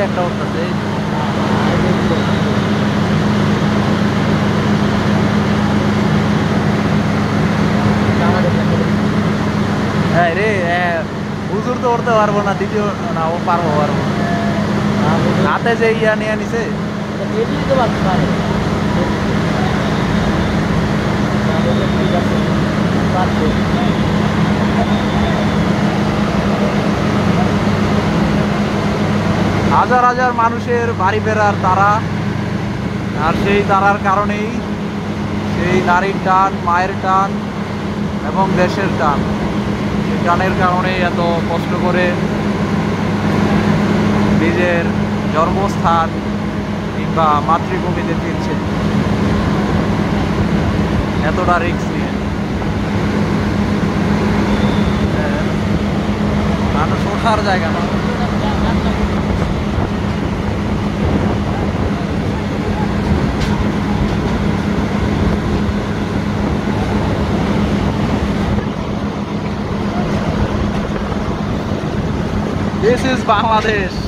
একটা উঠতেছে হ্যাঁ রে হুজুর তো উঠতে পারবো না, দ্বিতীয় না ও পারবো হাতে যে ইয়া নিয়ে নিছে হাজার হাজার মানুষের বাড়ি ফেরার তারা, আর সেই তারার কারণেই সেই নারীর টান, মায়ের টান এবং দেশের টান, সেই টানের কারণেই এত কষ্ট করে নিজের জন্মস্থান কিংবা মাতৃভূমিতে ফিরছে এতটা রিস্ক নিয়ে। মানুষ ওঠার জায়গা না। This is Bangladesh.